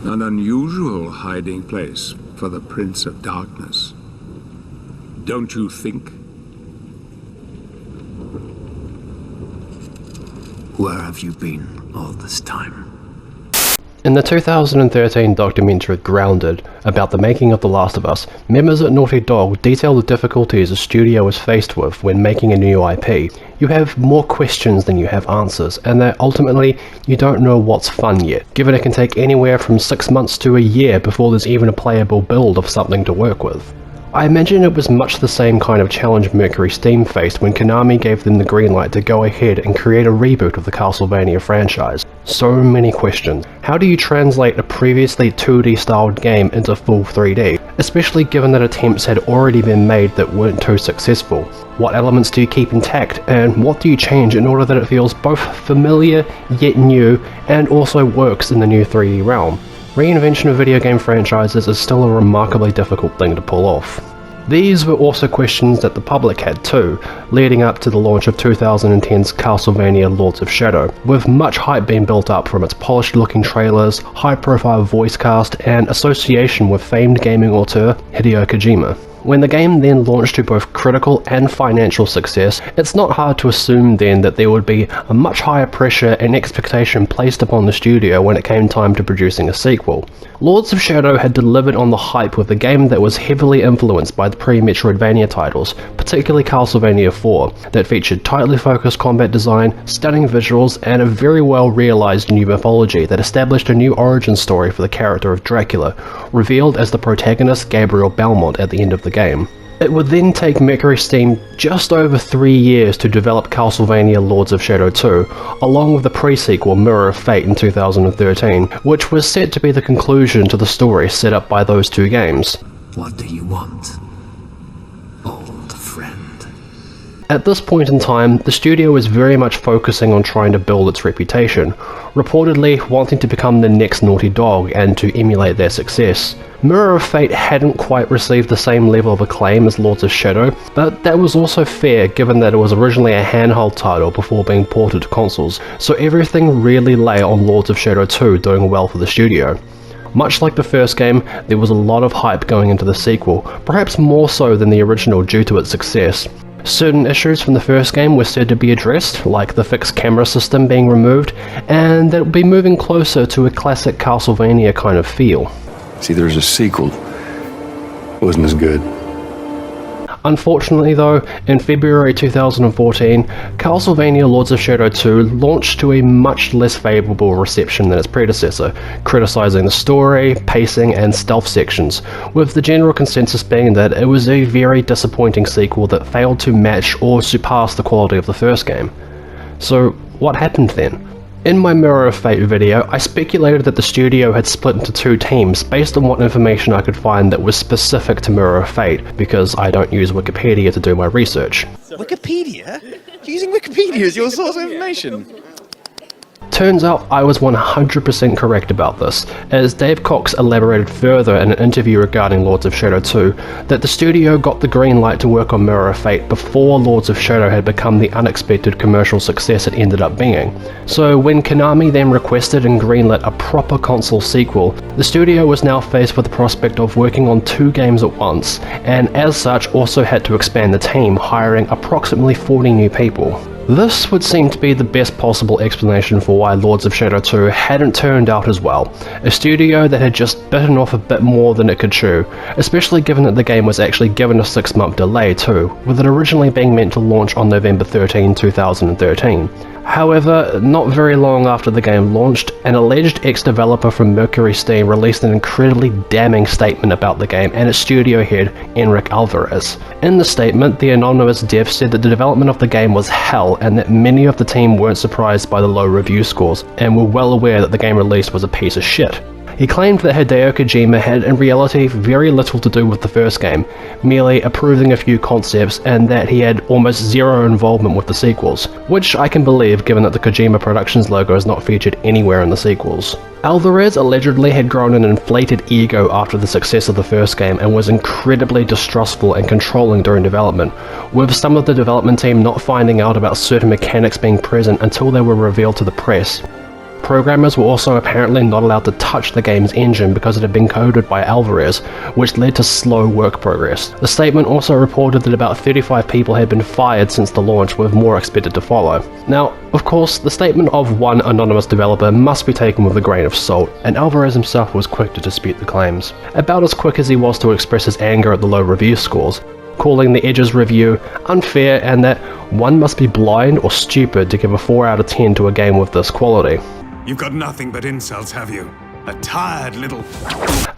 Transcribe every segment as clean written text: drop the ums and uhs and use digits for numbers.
An unusual hiding place for the Prince of Darkness. Don't you think? Where have you been all this time? In the 2013 documentary Grounded, about the making of The Last of Us, members at Naughty Dog detail the difficulties a studio is faced with when making a new IP. You have more questions than you have answers, and that ultimately you don't know what's fun yet, given it can take anywhere from 6 months to a year before there's even a playable build of something to work with. I imagine it was much the same kind of challenge Mercury Steam faced when Konami gave them the green light to go ahead and create a reboot of the Castlevania franchise. So many questions. How do you translate a previously 2D styled game into full 3D? Especially given that attempts had already been made that weren't too successful. What elements do you keep intact, and what do you change in order that it feels both familiar yet new, and also works in the new 3D realm? Reinvention of video game franchises is still a remarkably difficult thing to pull off. These were also questions that the public had too, leading up to the launch of 2010's Castlevania Lords of Shadow, with much hype being built up from its polished looking trailers, high profile voice cast, and association with famed gaming auteur Hideo Kojima. When the game then launched to both critical and financial success, it's not hard to assume then that there would be a much higher pressure and expectation placed upon the studio when it came time to producing a sequel. Lords of Shadow had delivered on the hype with a game that was heavily influenced by the pre-Metroidvania titles, particularly Castlevania 4, that featured tightly focused combat design, stunning visuals, and a very well realised new mythology that established a new origin story for the character of Dracula, revealed as the protagonist Gabriel Belmont at the end of the game. It would then take Mercury Steam just over 3 years to develop Castlevania Lords of Shadow 2, along with the pre-sequel Mirror of Fate in 2013, which was set to be the conclusion to the story set up by those two games. What do you want, old friend? At this point in time, the studio was very much focusing on trying to build its reputation, reportedly wanting to become the next Naughty Dog and to emulate their success. Mirror of Fate hadn't quite received the same level of acclaim as Lords of Shadow, but that was also fair given that it was originally a handheld title before being ported to consoles, so everything really lay on Lords of Shadow 2 doing well for the studio. Much like the first game, there was a lot of hype going into the sequel, perhaps more so than the original due to its success. Certain issues from the first game were said to be addressed, like the fixed camera system being removed, and that it would be moving closer to a classic Castlevania kind of feel. See, there's a sequel. It wasn't as good. Unfortunately though, in February 2014, Castlevania Lords of Shadow 2 launched to a much less favourable reception than its predecessor, criticising the story, pacing and stealth sections, with the general consensus being that it was a very disappointing sequel that failed to match or surpass the quality of the first game. So what happened then? In my Mirror of Fate video, I speculated that the studio had split into two teams based on what information I could find that was specific to Mirror of Fate, because I don't use Wikipedia to do my research. Wikipedia? You're using Wikipedia as your source of information? Turns out I was 100% correct about this, as Dave Cox elaborated further in an interview regarding Lords of Shadow 2, that the studio got the green light to work on Mirror of Fate before Lords of Shadow had become the unexpected commercial success it ended up being. So when Konami then requested and greenlit a proper console sequel, the studio was now faced with the prospect of working on two games at once, and as such also had to expand the team, hiring approximately 40 new people. This would seem to be the best possible explanation for why Lords of Shadow 2 hadn't turned out as well, a studio that had just bitten off a bit more than it could chew, especially given that the game was actually given a 6-month delay too, with it originally being meant to launch on November 13, 2013. However, not very long after the game launched, an alleged ex-developer from Mercury Steam released an incredibly damning statement about the game and its studio head, Enric Alvarez. In the statement, the anonymous dev said that the development of the game was hell and that many of the team weren't surprised by the low review scores, and were well aware that the game release was a piece of shit. He claimed that Hideo Kojima had in reality very little to do with the first game, merely approving a few concepts, and that he had almost zero involvement with the sequels, which I can believe given that the Kojima Productions logo is not featured anywhere in the sequels. Alvarez allegedly had grown an inflated ego after the success of the first game and was incredibly distrustful and controlling during development, with some of the development team not finding out about certain mechanics being present until they were revealed to the press. programmers were also apparently not allowed to touch the game's engine because it had been coded by Alvarez, which led to slow work progress. The statement also reported that about 35 people had been fired since the launch, with more expected to follow. Now, of course, the statement of one anonymous developer must be taken with a grain of salt, and Alvarez himself was quick to dispute the claims. About as quick as he was to express his anger at the low review scores, calling the Edge's review unfair and that one must be blind or stupid to give a 4 out of 10 to a game with this quality. You've got nothing but insults, have you? A tired little...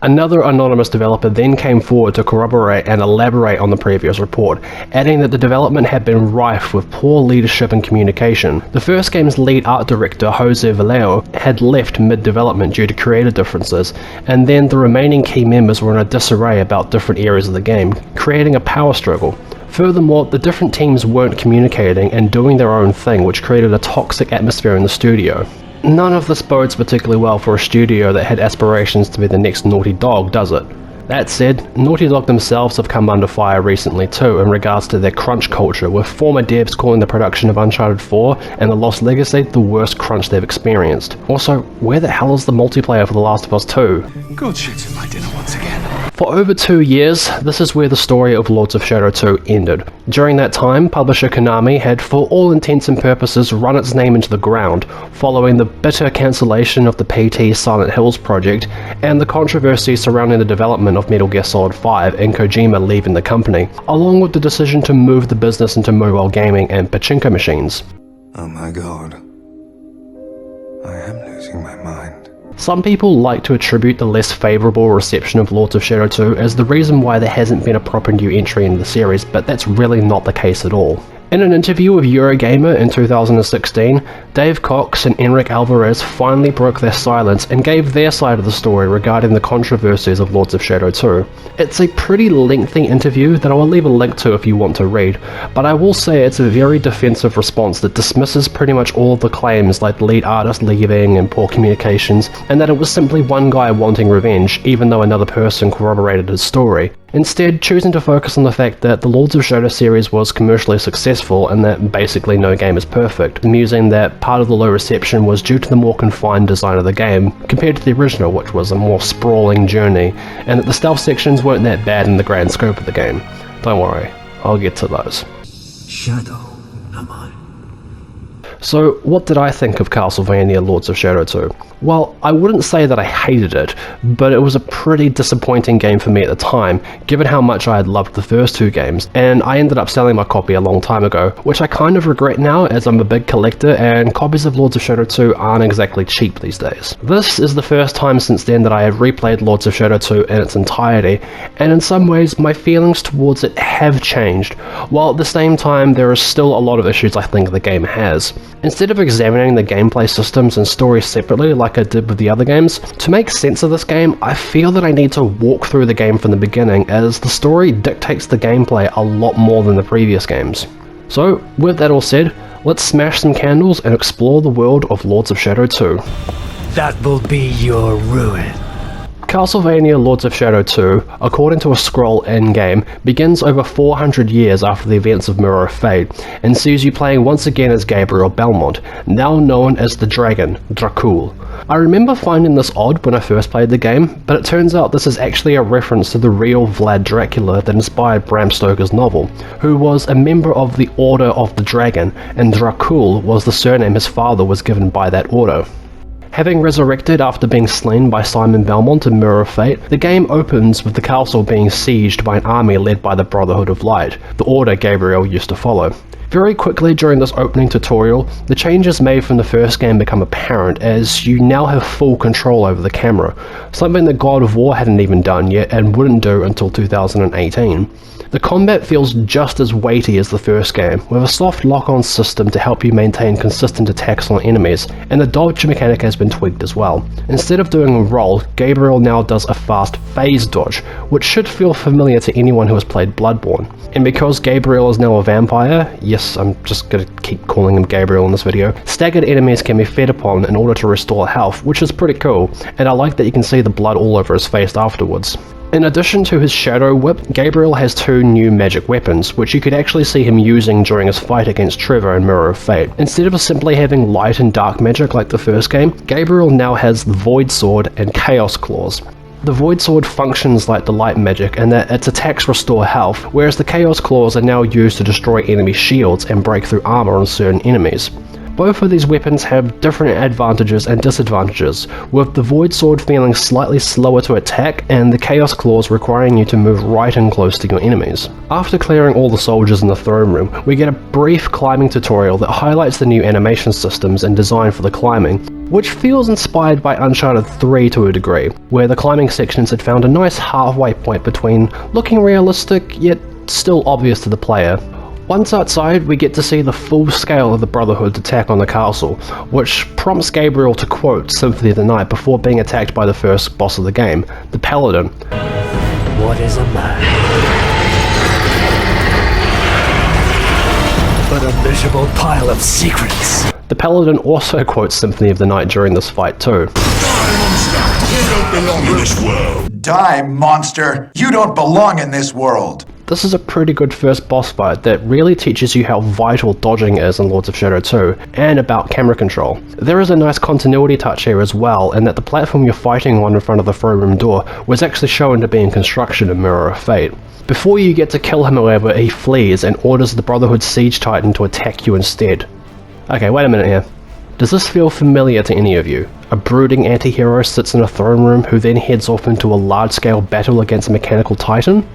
Another anonymous developer then came forward to corroborate and elaborate on the previous report, adding that the development had been rife with poor leadership and communication. The first game's lead art director, Jose Vallejo, had left mid-development due to creative differences, and then the remaining key members were in a disarray about different areas of the game, creating a power struggle. Furthermore, the different teams weren't communicating and doing their own thing, which created a toxic atmosphere in the studio. None of this bodes particularly well for a studio that had aspirations to be the next Naughty Dog, does it? That said, Naughty Dog themselves have come under fire recently too in regards to their crunch culture, with former devs calling the production of Uncharted 4 and The Lost Legacy the worst crunch they've experienced. Also, where the hell is the multiplayer for The Last of Us 2? God shoots in my dinner once again. For over 2 years, this is where the story of Lords of Shadow 2 ended. During that time, publisher Konami had for all intents and purposes run its name into the ground, following the bitter cancellation of the PT Silent Hills project and the controversy surrounding the development of Metal Gear Solid 5 and Kojima leaving the company, along with the decision to move the business into mobile gaming and pachinko machines. Oh my god. I am losing my mind. Some people like to attribute the less favourable reception of Lords of Shadow 2 as the reason why there hasn't been a proper new entry in the series, but that's really not the case at all. In an interview with Eurogamer in 2016, Dave Cox and Enric Alvarez finally broke their silence and gave their side of the story regarding the controversies of Lords of Shadow 2. It's a pretty lengthy interview that I will leave a link to if you want to read, but I will say it's a very defensive response that dismisses pretty much all of the claims like the lead artist leaving and poor communications, and that it was simply one guy wanting revenge even though another person corroborated his story. Instead, choosing to focus on the fact that the Lords of Shadow series was commercially successful and that basically no game is perfect, musing that part of the low reception was due to the more confined design of the game compared to the original, which was a more sprawling journey, and that the stealth sections weren't that bad in the grand scope of the game. Don't worry, I'll get to those. Shadow, am I? So, what did I think of Castlevania Lords of Shadow 2? Well, I wouldn't say that I hated it, but it was a pretty disappointing game for me at the time, given how much I had loved the first two games, and I ended up selling my copy a long time ago, which I kind of regret now as I'm a big collector and copies of Lords of Shadow 2 aren't exactly cheap these days. This is the first time since then that I have replayed Lords of Shadow 2 in its entirety, and in some ways my feelings towards it have changed, while at the same time there are still a lot of issues I think the game has. Instead of examining the gameplay systems and story separately like I did with the other games, to make sense of this game, I feel that I need to walk through the game from the beginning, as the story dictates the gameplay a lot more than the previous games. So, with that all said, let's smash some candles and explore the world of Lords of Shadow 2. That will be your ruin. Castlevania Lords of Shadow 2, according to a scroll in-game, begins over 400 years after the events of Mirror of Fate, and sees you playing once again as Gabriel Belmont, now known as the Dragon, Dracula. I remember finding this odd when I first played the game, but it turns out this is actually a reference to the real Vlad Dracula that inspired Bram Stoker's novel, who was a member of the Order of the Dragon, and Dracula was the surname his father was given by that order. Having resurrected after being slain by Simon Belmont in Mirror of Fate, the game opens with the castle being sieged by an army led by the Brotherhood of Light, the order Gabriel used to follow. Very quickly during this opening tutorial, the changes made from the first game become apparent as you now have full control over the camera, something that God of War hadn't even done yet and wouldn't do until 2018. The combat feels just as weighty as the first game, with a soft lock-on system to help you maintain consistent attacks on enemies, and the dodge mechanic has been tweaked as well. Instead of doing a roll, Gabriel now does a fast phase dodge, which should feel familiar to anyone who has played Bloodborne. And because Gabriel is now a vampire, yes, I'm just gonna keep calling him Gabriel in this video, staggered enemies can be fed upon in order to restore health, which is pretty cool, and I like that you can see the blood all over his face afterwards. In addition to his Shadow Whip, Gabriel has 2 new magic weapons, which you could actually see him using during his fight against Trevor in Mirror of Fate. Instead of simply having light and dark magic like the first game, Gabriel now has the Void Sword and Chaos Claws. The Void Sword functions like the light magic in that its attacks restore health, whereas the Chaos Claws are now used to destroy enemy shields and break through armor on certain enemies. Both of these weapons have different advantages and disadvantages, with the Void Sword feeling slightly slower to attack and the Chaos Claws requiring you to move right in close to your enemies. After clearing all the soldiers in the throne room, we get a brief climbing tutorial that highlights the new animation systems and design for the climbing, which feels inspired by Uncharted 3 to a degree, where the climbing sections had found a nice halfway point between looking realistic yet still obvious to the player. Once outside, we get to see the full scale of the Brotherhood's attack on the castle, which prompts Gabriel to quote Symphony of the Night before being attacked by the first boss of the game, the Paladin. What is a man? But a miserable pile of secrets. The Paladin also quotes Symphony of the Night during this fight too. Die, monster! You don't belong in this world! This is a pretty good first boss fight that really teaches you how vital dodging is in Lords of Shadow 2, and about camera control. There is a nice continuity touch here as well, in that the platform you're fighting on in front of the throne room door was actually shown to be in construction in Mirror of Fate. Before you get to kill him however, he flees and orders the Brotherhood Siege Titan to attack you instead. Okay, wait a minute here. Does this feel familiar to any of you? A brooding anti-hero sits in a throne room who then heads off into a large-scale battle against a mechanical titan?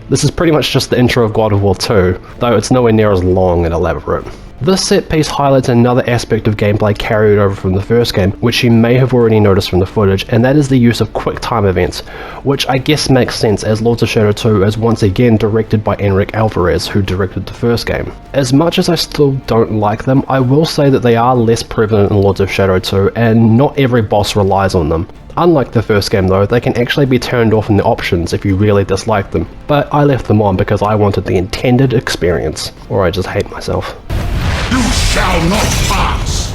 This is pretty much just the intro of God of War 2, though it's nowhere near as long and elaborate. This set piece highlights another aspect of gameplay carried over from the first game, which you may have already noticed from the footage, and that is the use of quick time events, which I guess makes sense as Lords of Shadow 2 is once again directed by Enrique Alvarez, who directed the first game. As much as I still don't like them, I will say that they are less prevalent in Lords of Shadow 2, and not every boss relies on them. Unlike the first game though, they can actually be turned off in the options if you really dislike them, but I left them on because I wanted the intended experience, or I just hate myself. You shall not pass!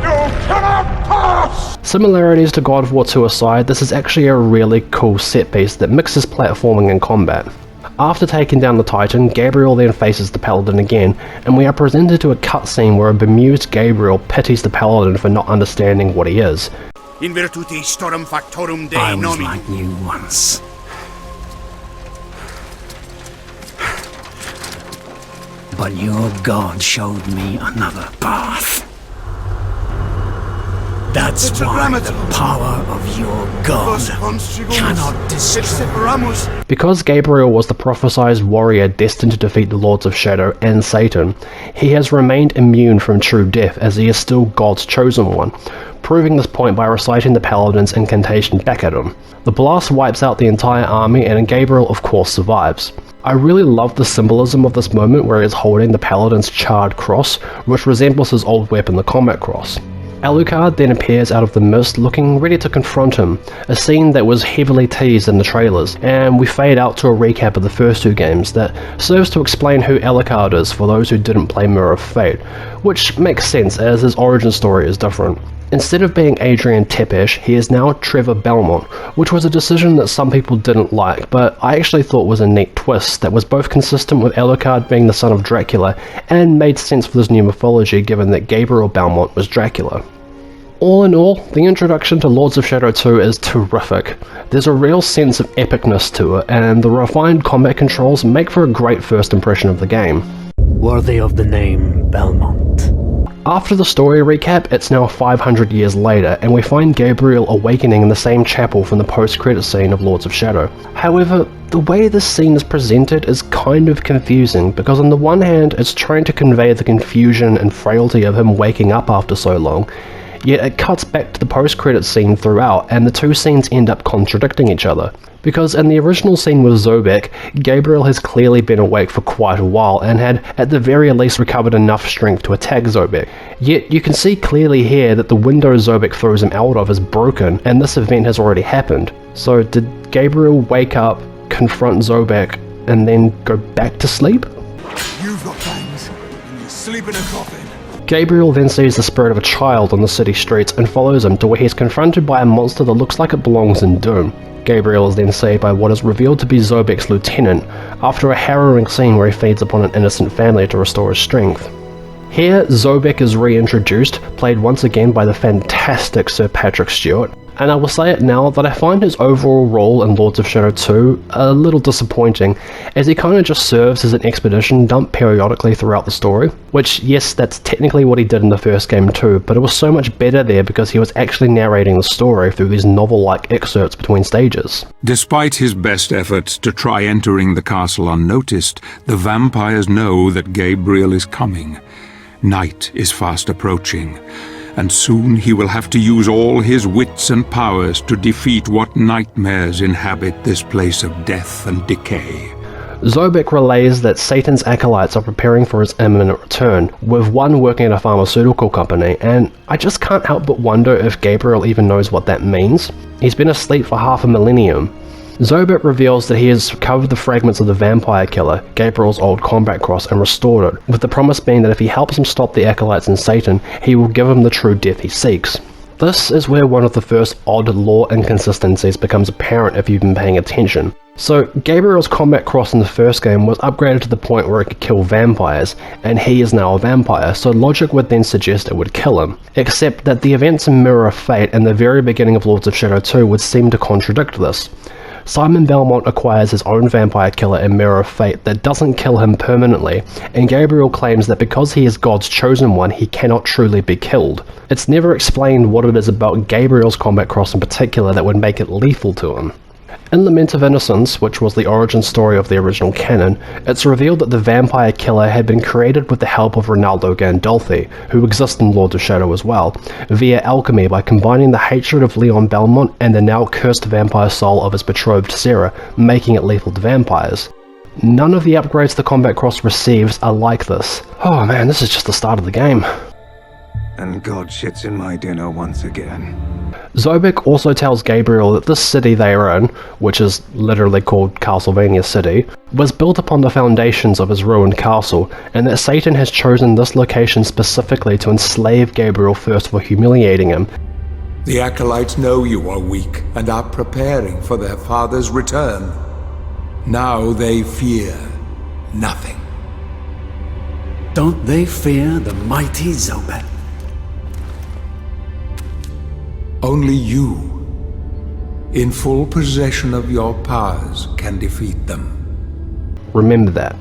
You cannot pass! Similarities to God of War 2 aside, this is actually a really cool set piece that mixes platforming and combat. After taking down the Titan, Gabriel then faces the Paladin again, and we are presented to a cutscene where a bemused Gabriel pities the Paladin for not understanding what he is. In virtute storm factorum Dei I was nomi. like you once. But your God showed me another path. That's why the power of your God cannot destroy. Because Gabriel was the prophesized warrior destined to defeat the Lords of Shadow and Satan, he has remained immune from true death as he is still God's chosen one, proving this point by reciting the Paladin's incantation back at him. The blast wipes out the entire army and Gabriel of course survives. I really love the symbolism of this moment where he is holding the Paladin's charred cross, which resembles his old weapon, the combat cross. Alucard then appears out of the mist looking ready to confront him, a scene that was heavily teased in the trailers, and we fade out to a recap of the first 2 games that serves to explain who Alucard is for those who didn't play Mirror of Fate, which makes sense as his origin story is different. Instead of being Adrian Tepesh, he is now Trevor Belmont, which was a decision that some people didn't like, but I actually thought was a neat twist that was both consistent with Alucard being the son of Dracula and made sense for this new mythology given that Gabriel Belmont was Dracula. All in all, the introduction to Lords of Shadow 2 is terrific. There's a real sense of epicness to it, and the refined combat controls make for a great first impression of the game. Worthy of the name Belmont. After the story recap, it's now 500 years later, and we find Gabriel awakening in the same chapel from the post-credit scene of Lords of Shadow. However, the way this scene is presented is kind of confusing, because on the one hand, it's trying to convey the confusion and frailty of him waking up after so long, yet it cuts back to the post-credit scene throughout, and the 2 scenes end up contradicting each other. Because in the original scene with Zobek, Gabriel has clearly been awake for quite a while and had at the very least recovered enough strength to attack Zobek. Yet you can see clearly here that the window Zobek throws him out of is broken and this event has already happened. So did Gabriel wake up, confront Zobek, and then go back to sleep? You've got fangs, and you sleep in a coffin. Gabriel then sees the spirit of a child on the city streets and follows him to where he's confronted by a monster that looks like it belongs in Doom. Gabriel is then saved by what is revealed to be Zobek's lieutenant, after a harrowing scene where he feeds upon an innocent family to restore his strength. Here, Zobek is reintroduced, played once again by the fantastic Sir Patrick Stewart, and I will say it now that I find his overall role in Lords of Shadow 2 a little disappointing, as he kinda just serves as an expedition dump periodically throughout the story, which yes, that's technically what he did in the first game too, but it was so much better there because he was actually narrating the story through these novel-like excerpts between stages. Despite his best efforts to try entering the castle unnoticed, the vampires know that Gabriel is coming. Night is fast approaching, and soon he will have to use all his wits and powers to defeat what nightmares inhabit this place of death and decay. Zobek relays that Satan's acolytes are preparing for his imminent return, with one working at a pharmaceutical company, and I just can't help but wonder if Gabriel even knows what that means. He's been asleep for half a millennium. Zobek reveals that he has recovered the fragments of the vampire killer, Gabriel's old combat cross, and restored it, with the promise being that if he helps him stop the acolytes and Satan, he will give him the true death he seeks. This is where one of the first odd lore inconsistencies becomes apparent if you've been paying attention. So, Gabriel's combat cross in the first game was upgraded to the point where it could kill vampires, and he is now a vampire, so logic would then suggest it would kill him. Except that the events in Mirror of Fate and the very beginning of Lords of Shadow 2 would seem to contradict this. Simon Belmont acquires his own vampire killer in Mirror of Fate that doesn't kill him permanently, and Gabriel claims that because he is God's chosen one, he cannot truly be killed. It's never explained what it is about Gabriel's combat cross in particular that would make it lethal to him. In Lament of Innocence, which was the origin story of the original canon, it's revealed that the vampire killer had been created with the help of Ronaldo Gandolfi, who exists in Lords of Shadow as well, via alchemy by combining the hatred of Leon Belmont and the now cursed vampire soul of his betrothed Sarah, making it lethal to vampires. None of the upgrades the combat cross receives are like this. Oh man, this is just the start of the game. And God shits in my dinner once again. Zobek also tells Gabriel that this city they are in, which is literally called Castlevania City, was built upon the foundations of his ruined castle, and that Satan has chosen this location specifically to enslave Gabriel first for humiliating him. The Acolytes know you are weak and are preparing for their father's return. Now they fear nothing. Don't they fear the mighty Zobek? Only you, in full possession of your powers, can defeat them. Remember that.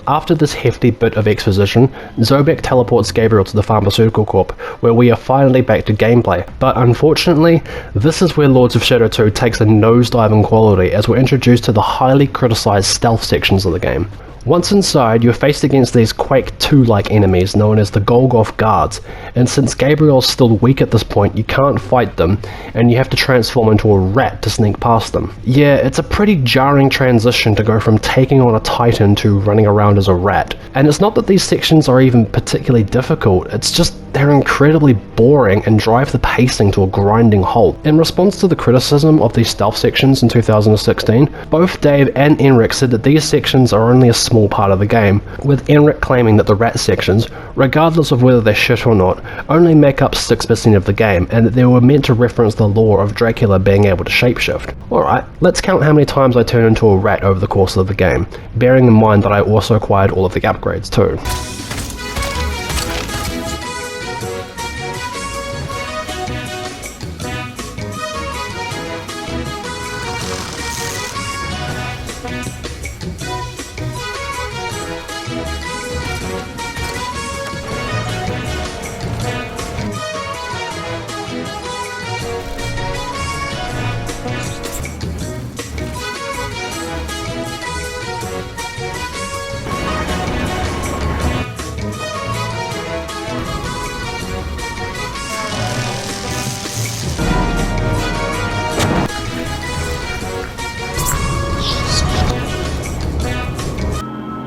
After this hefty bit of exposition, Zobek teleports Gabriel to the Pharmaceutical Corp, where we are finally back to gameplay. But unfortunately, this is where Lords of Shadow 2 takes a nosedive in quality as we're introduced to the highly criticized stealth sections of the game. Once inside, you're faced against these Quake 2-like enemies known as the Golgoth Guards, and since Gabriel is still weak at this point, you can't fight them, and you have to transform into a rat to sneak past them. Yeah, it's a pretty jarring transition to go from taking on a titan to running around as a rat. And it's not that these sections are even particularly difficult, it's just they're incredibly boring and drive the pacing to a grinding halt. In response to the criticism of these stealth sections in 2016, both Dave and Enric said that these sections are only a small part of the game, with Enric claiming that the rat sections, regardless of whether they're shit or not, only make up 6% of the game, and that they were meant to reference the lore of Dracula being able to shapeshift. Alright, let's count how many times I turn into a rat over the course of the game, bearing in mind that I also acquired all of the upgrades too.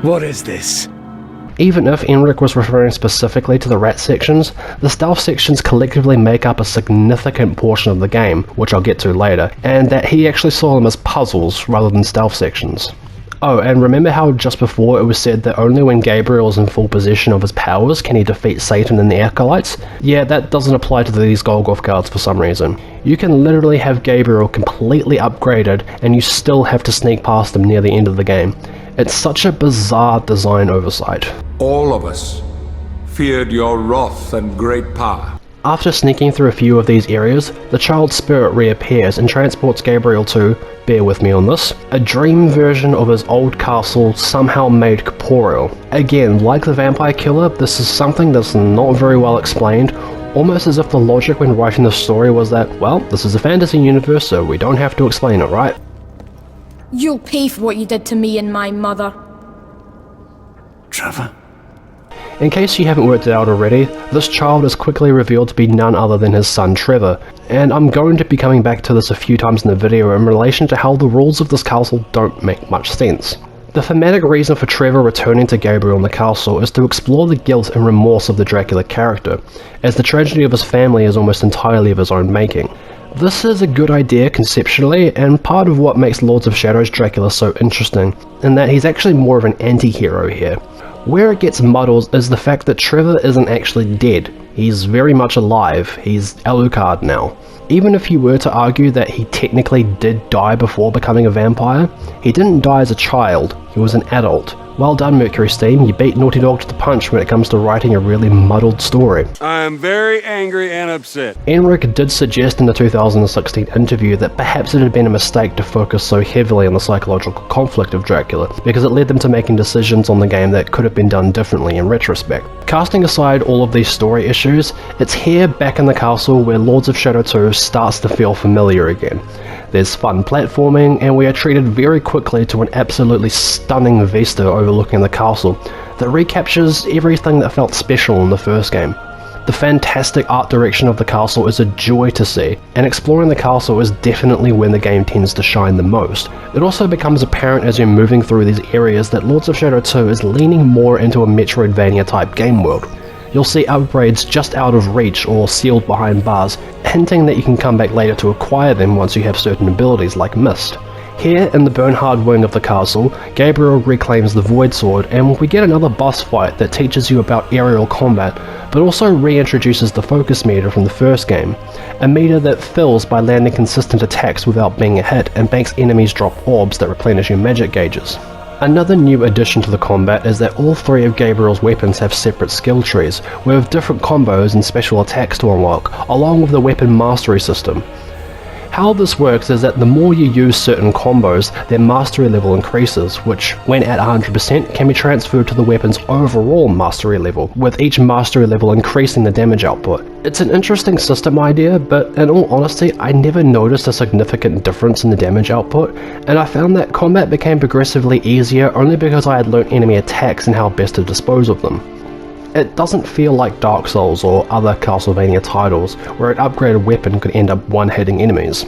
What is this? Even if Enric was referring specifically to the rat sections, the stealth sections collectively make up a significant portion of the game, which I'll get to later, and that he actually saw them as puzzles rather than stealth sections. Oh, and remember how just before it was said that only when Gabriel is in full possession of his powers can he defeat Satan and the Acolytes? Yeah, that doesn't apply to these Golgoth guards for some reason. You can literally have Gabriel completely upgraded and you still have to sneak past him near the end of the game. It's such a bizarre design oversight. All of us feared your wrath and great power. After sneaking through a few of these areas, the child spirit reappears and transports Gabriel to, bear with me on this, a dream version of his old castle somehow made corporeal. Again, like the vampire killer, this is something that's not very well explained, almost as if the logic when writing the story was that, well, this is a fantasy universe so we don't have to explain it, right? You'll pay for what you did to me and my mother. Trevor? In case you haven't worked it out already, this child is quickly revealed to be none other than his son Trevor, and I'm going to be coming back to this a few times in the video in relation to how the rules of this castle don't make much sense. The thematic reason for Trevor returning to Gabriel in the castle is to explore the guilt and remorse of the Dracula character, as the tragedy of his family is almost entirely of his own making. This is a good idea conceptually, and part of what makes Lords of Shadow's Dracula so interesting, in that he's actually more of an anti-hero here. Where it gets muddled is the fact that Trevor isn't actually dead. He's very much alive. He's Alucard now. Even if you were to argue that he technically did die before becoming a vampire, he didn't die as a child, he was an adult. Well done, Mercury Steam, you beat Naughty Dog to the punch when it comes to writing a really muddled story. I am very angry and upset. Enric did suggest in the 2016 interview that perhaps it had been a mistake to focus so heavily on the psychological conflict of Dracula, because it led them to making decisions on the game that could have been done differently in retrospect. Casting aside all of these story issues, it's here back in the castle where Lords of Shadow 2 starts to feel familiar again. There's fun platforming, and we are treated very quickly to an absolutely stunning vista overlooking the castle that recaptures everything that felt special in the first game. The fantastic art direction of the castle is a joy to see, and exploring the castle is definitely when the game tends to shine the most. It also becomes apparent as you're moving through these areas that Lords of Shadow 2 is leaning more into a Metroidvania type game world. You'll see upgrades just out of reach or sealed behind bars, hinting that you can come back later to acquire them once you have certain abilities like Mist. Here, in the Bernhard wing of the castle, Gabriel reclaims the Void Sword, and we get another boss fight that teaches you about aerial combat, but also reintroduces the focus meter from the first game, a meter that fills by landing consistent attacks without being a hit and makes enemies drop orbs that replenish your magic gauges. Another new addition to the combat is that all three of Gabriel's weapons have separate skill trees, with different combos and special attacks to unlock, along with the weapon mastery system. How this works is that the more you use certain combos, their mastery level increases, which, when at 100%, can be transferred to the weapon's overall mastery level, with each mastery level increasing the damage output. It's an interesting system idea, but in all honesty, I never noticed a significant difference in the damage output, and I found that combat became progressively easier only because I had learnt enemy attacks and how best to dispose of them. It doesn't feel like Dark Souls or other Castlevania titles, where an upgraded weapon could end up one-hitting enemies.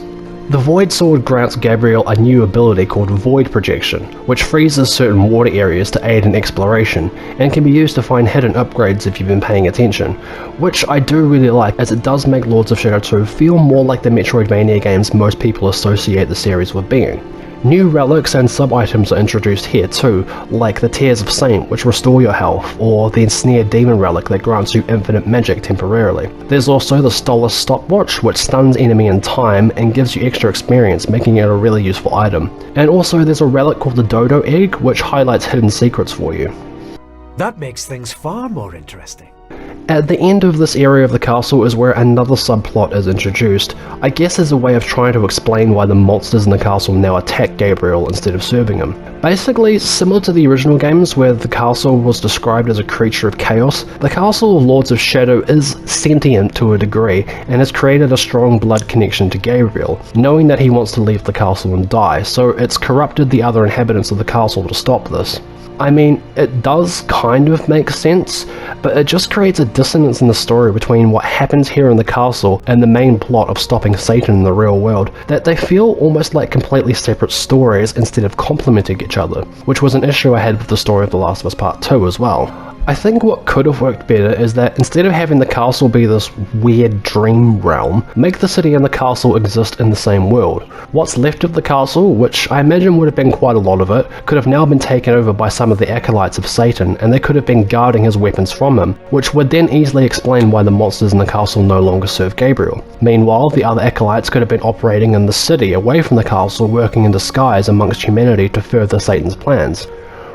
The Void Sword grants Gabriel a new ability called Void Projection, which freezes certain water areas to aid in exploration, and can be used to find hidden upgrades if you've been paying attention, which I do really like, as it does make Lords of Shadow 2 feel more like the Metroidvania games most people associate the series with being. New relics and sub-items are introduced here too, like the Tears of Saint, which restore your health, or the Ensnared Demon relic that grants you infinite magic temporarily. There's also the Stolas Stopwatch, which stuns enemy in time and gives you extra experience, making it a really useful item. And also there's a relic called the Dodo Egg, which highlights hidden secrets for you. That makes things far more interesting. At the end of this area of the castle is where another subplot is introduced, I guess as a way of trying to explain why the monsters in the castle now attack Gabriel instead of serving him. Basically, similar to the original games where the castle was described as a creature of chaos, the castle of Lords of Shadow is sentient to a degree and has created a strong blood connection to Gabriel, knowing that he wants to leave the castle and die, so it's corrupted the other inhabitants of the castle to stop this. I mean, it does kind of make sense, but it just creates a dissonance in the story between what happens here in the castle and the main plot of stopping Satan in the real world, that they feel almost like completely separate stories instead of complementing each other, which was an issue I had with the story of The Last of Us Part 2 as well. I think what could have worked better is that instead of having the castle be this weird dream realm, make the city and the castle exist in the same world. What's left of the castle, which I imagine would have been quite a lot of it, could have now been taken over by some of the Acolytes of Satan, and they could have been guarding his weapons from him, which would then easily explain why the monsters in the castle no longer serve Gabriel. Meanwhile, the other Acolytes could have been operating in the city away from the castle, working in disguise amongst humanity to further Satan's plans.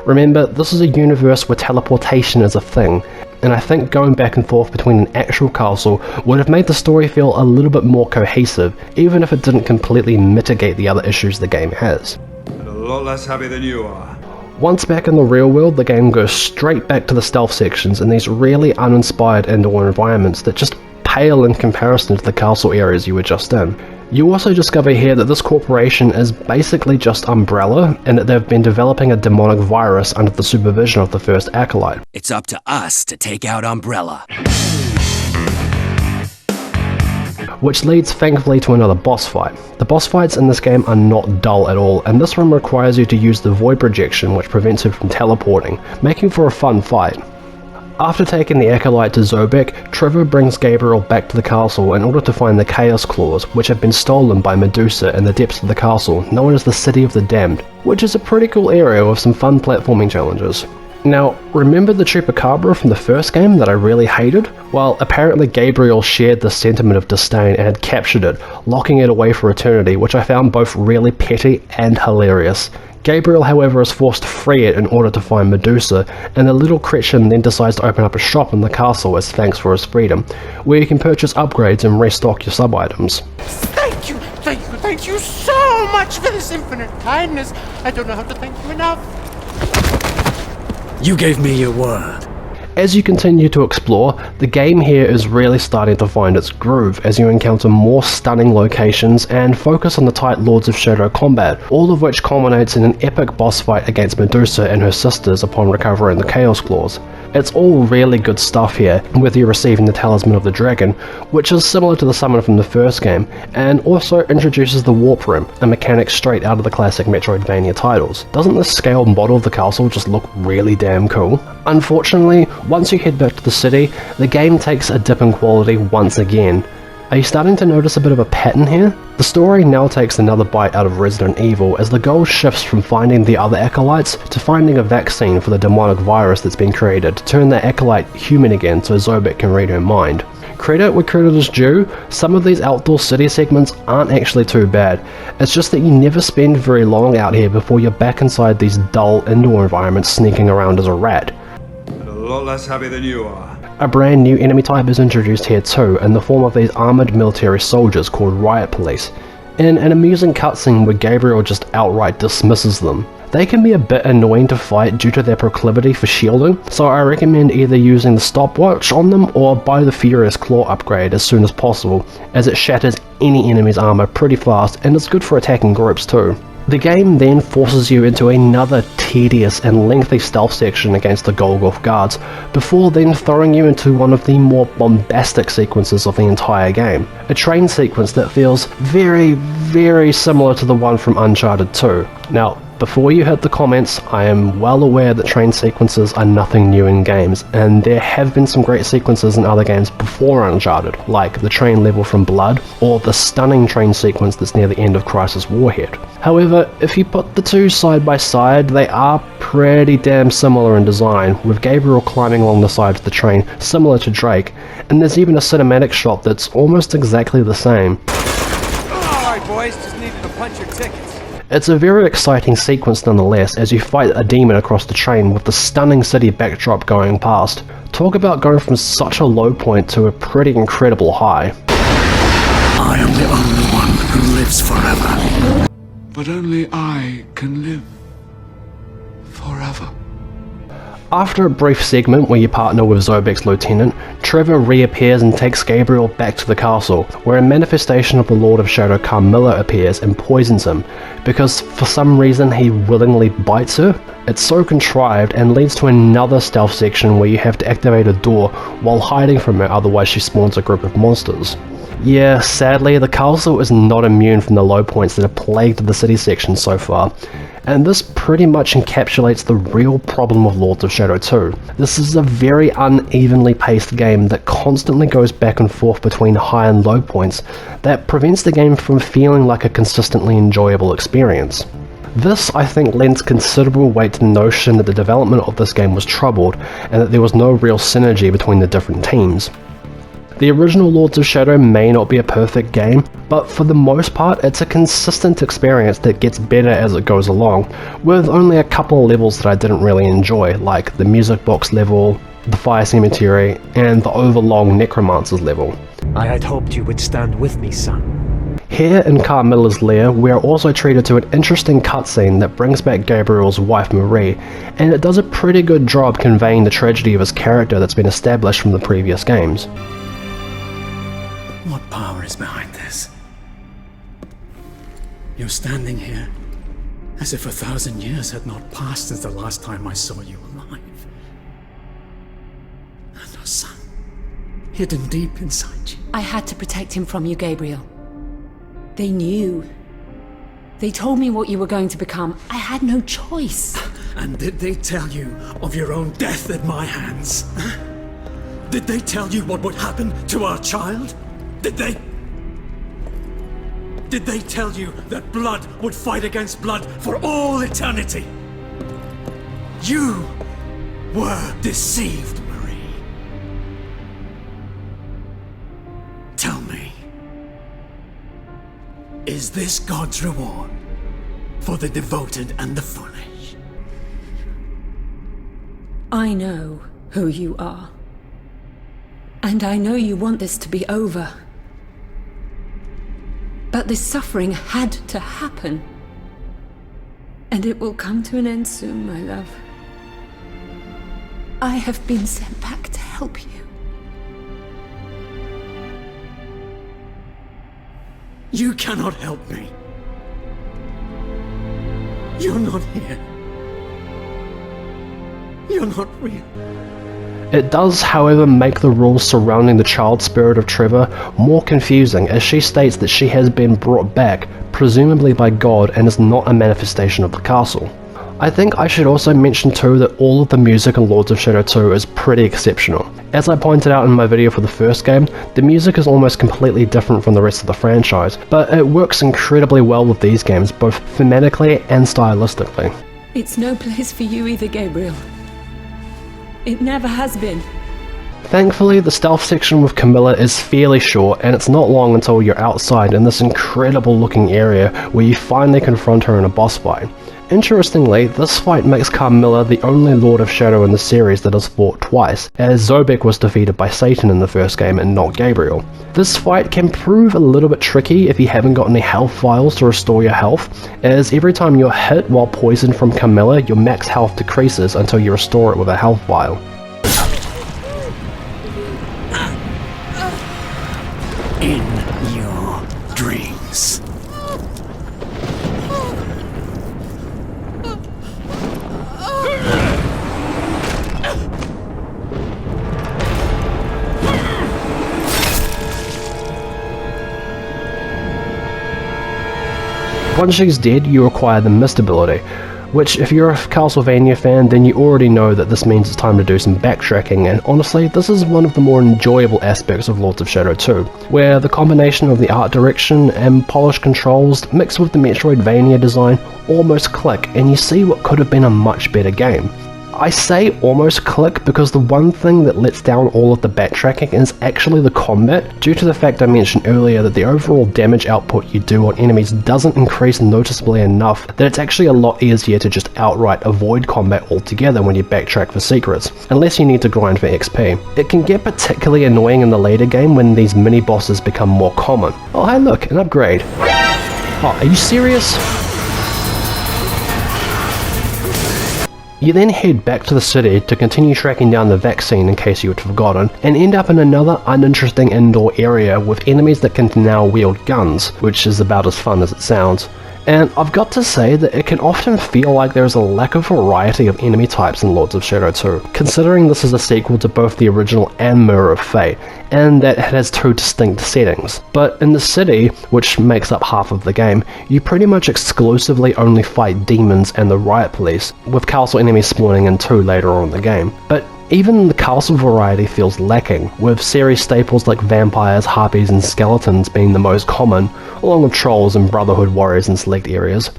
Remember, this is a universe where teleportation is a thing, and I think going back and forth between an actual castle would have made the story feel a little bit more cohesive, even if it didn't completely mitigate the other issues the game has. And a lot less happy than you are. Once back in the real world, the game goes straight back to the stealth sections in these really uninspired indoor environments that just pale in comparison to the castle areas you were just in. You also discover here that this corporation is basically just Umbrella, and that they've been developing a demonic virus under the supervision of the first Acolyte. It's up to us to take out Umbrella. Which leads thankfully to another boss fight. The boss fights in this game are not dull at all, and this one requires you to use the void projection, which prevents you from teleporting, making for a fun fight. After taking the Acolyte to Zobek, Trevor brings Gabriel back to the castle in order to find the Chaos Claws, which have been stolen by Medusa in the depths of the castle, known as the City of the Damned, which is a pretty cool area with some fun platforming challenges. Now, remember the Chupacabra from the first game that I really hated? Well, apparently Gabriel shared this sentiment of disdain and had captured it, locking it away for eternity, which I found both really petty and hilarious. Gabriel, however, is forced to free it in order to find Medusa, and the little Gretchen then decides to open up a shop in the castle as thanks for his freedom, where you can purchase upgrades and restock your sub-items. Thank you so much for this infinite kindness. I don't know how to thank you enough. You gave me your word. As you continue to explore, the game here is really starting to find its groove as you encounter more stunning locations and focus on the tight Lords of Shadow combat, all of which culminates in an epic boss fight against Medusa and her sisters upon recovering the Chaos Claws. It's all really good stuff here, with you receiving the Talisman of the Dragon, which is similar to the summon from the first game, and also introduces the Warp Room, a mechanic straight out of the classic Metroidvania titles. Doesn't this scaled model of the castle just look really damn cool? Unfortunately, once you head back to the city, the game takes a dip in quality once again. Are you starting to notice a bit of a pattern here? The story now takes another bite out of Resident Evil as the goal shifts from finding the other Acolytes to finding a vaccine for the demonic virus that's been created to turn the Acolyte human again so Zobek can read her mind. Credit where credit is due, some of these outdoor city segments aren't actually too bad. It's just that you never spend very long out here before you're back inside these dull indoor environments sneaking around as a rat. And a lot less happy than you are. A brand new enemy type is introduced here too, in the form of these armoured military soldiers called Riot Police, in an amusing cutscene where Gabriel just outright dismisses them. They can be a bit annoying to fight due to their proclivity for shielding, so I recommend either using the stopwatch on them or buy the Furious Claw upgrade as soon as possible, as it shatters any enemy's armour pretty fast and it's good for attacking groups too. The game then forces you into another tedious and lengthy stealth section against the Golgoth guards, before then throwing you into one of the more bombastic sequences of the entire game. A train sequence that feels very, very similar to the one from Uncharted 2. Now, before you hit the comments, I am well aware that train sequences are nothing new in games, and there have been some great sequences in other games before Uncharted, like the train level from Blood, or the stunning train sequence that's near the end of Crisis Warhead. However, if you put the two side by side, they are pretty damn similar in design, with Gabriel climbing along the side of the train, similar to Drake, and there's even a cinematic shot that's almost exactly the same. Alright boys, just needed to punch your tickets. It's a very exciting sequence nonetheless, as you fight a demon across the train with the stunning city backdrop going past. Talk about going from such a low point to a pretty incredible high. I am the only one who lives forever. But only I can live forever. After a brief segment where you partner with Zobek's lieutenant, Trevor reappears and takes Gabriel back to the castle, where a manifestation of the Lord of Shadow Carmilla appears and poisons him, because for some reason he willingly bites her. It's so contrived and leads to another stealth section where you have to activate a door while hiding from her, otherwise she spawns a group of monsters. Yeah, sadly, the castle is not immune from the low points that have plagued the city section so far, and this pretty much encapsulates the real problem of Lords of Shadow 2. This is a very unevenly paced game that constantly goes back and forth between high and low points that prevents the game from feeling like a consistently enjoyable experience. This, I think, lends considerable weight to the notion that the development of this game was troubled, and that there was no real synergy between the different teams. The original Lords of Shadow may not be a perfect game, but for the most part it's a consistent experience that gets better as it goes along, with only a couple of levels that I didn't really enjoy, like the music box level, the fire cemetery, and the overlong necromancer's level. I had hoped you would stand with me, son. Here in Carmilla's lair, we are also treated to an interesting cutscene that brings back Gabriel's wife Marie, and it does a pretty good job conveying the tragedy of his character that's been established from the previous games. What power is behind this? You're standing here as if 1,000 years had not passed since the last time I saw you alive. And our son, hidden deep inside you. I had to protect him from you, Gabriel. They knew. They told me what you were going to become. I had no choice. And did they tell you of your own death at my hands? Did they tell you what would happen to our child? Did they? Did they tell you that blood would fight against blood for all eternity? You were deceived, Marie. Tell me, is this God's reward for the devoted and the foolish? I know who you are. And I know you want this to be over. But this suffering had to happen. And it will come to an end soon, my love. I have been sent back to help you. You cannot help me. You're not here. You're not real. It does, however, make the rules surrounding the child spirit of Trevor more confusing, as she states that she has been brought back, presumably by God, and is not a manifestation of the castle. I think I should also mention too that all of the music in Lords of Shadow 2 is pretty exceptional. As I pointed out in my video for the first game, the music is almost completely different from the rest of the franchise, but it works incredibly well with these games, both thematically and stylistically. It's no place for you either, Gabriel. It never has been. Thankfully, the stealth section with Camilla is fairly short, and it's not long until you're outside in this incredible looking area where you finally confront her in a boss fight. Interestingly, this fight makes Carmilla the only Lord of Shadow in the series that has fought twice, as Zobek was defeated by Satan in the first game and not Gabriel. This fight can prove a little bit tricky if you haven't got any health vials to restore your health, as every time you're hit while poisoned from Camilla, your max health decreases until you restore it with a health vial. In your dreams. Once she's dead, you acquire the Mist ability, which if you're a Castlevania fan, then you already know that this means it's time to do some backtracking, and honestly, this is one of the more enjoyable aspects of Lords of Shadow 2, where the combination of the art direction and polished controls mixed with the Metroidvania design almost click, and you see what could have been a much better game. I say almost click because the one thing that lets down all of the backtracking is actually the combat, due to the fact I mentioned earlier that the overall damage output you do on enemies doesn't increase noticeably enough that it's actually a lot easier to just outright avoid combat altogether when you backtrack for secrets, unless you need to grind for XP. It can get particularly annoying in the later game when these mini bosses become more common. Oh hey look, an upgrade. Oh, are you serious? You then head back to the city to continue tracking down the vaccine in case you had forgotten, and end up in another uninteresting indoor area with enemies that can now wield guns, which is about as fun as it sounds. And I've got to say that it can often feel like there is a lack of variety of enemy types in Lords of Shadow 2, considering this is a sequel to both the original and Mirror of Fate, and that it has two distinct settings. But in the city, which makes up half of the game, you pretty much exclusively only fight demons and the Riot Police, with castle enemies spawning in too later on in the game. But even the castle variety feels lacking, with series staples like vampires, harpies and skeletons being the most common, along with trolls and Brotherhood warriors in select areas.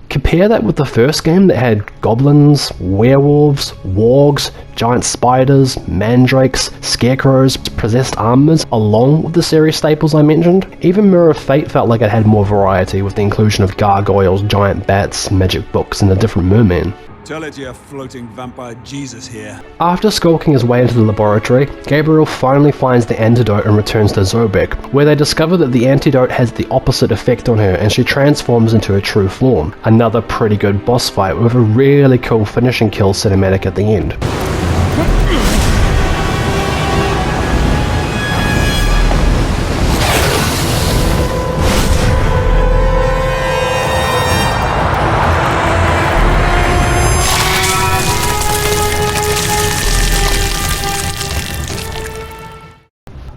Compare that with the first game that had goblins, werewolves, wargs, giant spiders, mandrakes, scarecrows, possessed armors, along with the series staples I mentioned. Even Mirror of Fate felt like it had more variety with the inclusion of gargoyles, giant bats, magic books and a different merman. Tell it you're floating vampire Jesus here. After skulking his way into the laboratory, Gabriel finally finds the antidote and returns to Zobek, where they discover that the antidote has the opposite effect on her and she transforms into her true form. Another pretty good boss fight with a really cool finishing kill cinematic at the end.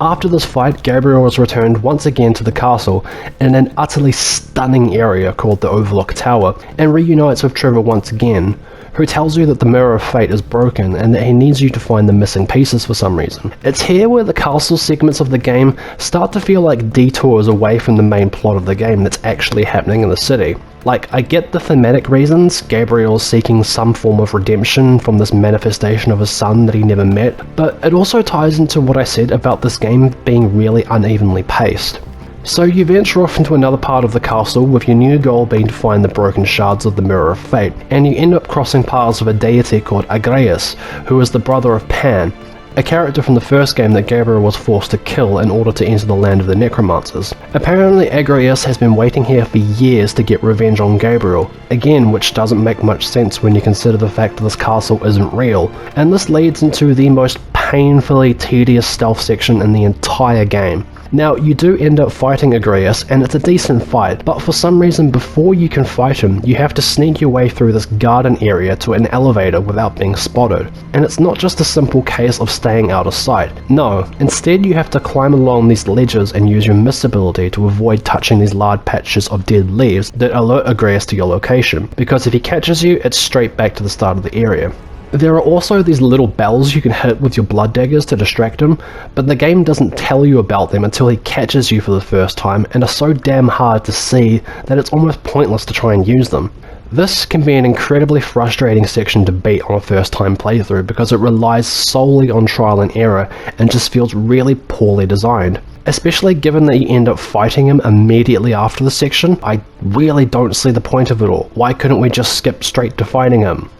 After this fight, Gabriel is returned once again to the castle in an utterly stunning area called the Overlook Tower, and reunites with Trevor once again, who tells you that the Mirror of Fate is broken and that he needs you to find the missing pieces for some reason. It's here where the castle segments of the game start to feel like detours away from the main plot of the game that's actually happening in the city. Like, I get the thematic reasons, Gabriel is seeking some form of redemption from this manifestation of his son that he never met, but it also ties into what I said about this game being really unevenly paced. So you venture off into another part of the castle with your new goal being to find the broken shards of the Mirror of Fate, and you end up crossing paths with a deity called Agreus, who is the brother of Pan, a character from the first game that Gabriel was forced to kill in order to enter the land of the necromancers. Apparently Agreus has been waiting here for years to get revenge on Gabriel, again which doesn't make much sense when you consider the fact that this castle isn't real, and this leads into the most painfully tedious stealth section in the entire game. Now, you do end up fighting Agreus, and it's a decent fight, but for some reason before you can fight him, you have to sneak your way through this garden area to an elevator without being spotted. And it's not just a simple case of staying out of sight. No, instead you have to climb along these ledges and use your mist ability to avoid touching these large patches of dead leaves that alert Agreus to your location, because if he catches you, it's straight back to the start of the area. There are also these little bells you can hit with your blood daggers to distract him, but the game doesn't tell you about them until he catches you for the first time and are so damn hard to see that it's almost pointless to try and use them. This can be an incredibly frustrating section to beat on a first time playthrough because it relies solely on trial and error and just feels really poorly designed. Especially given that you end up fighting him immediately after the section, I really don't see the point of it all. Why couldn't we just skip straight to fighting him?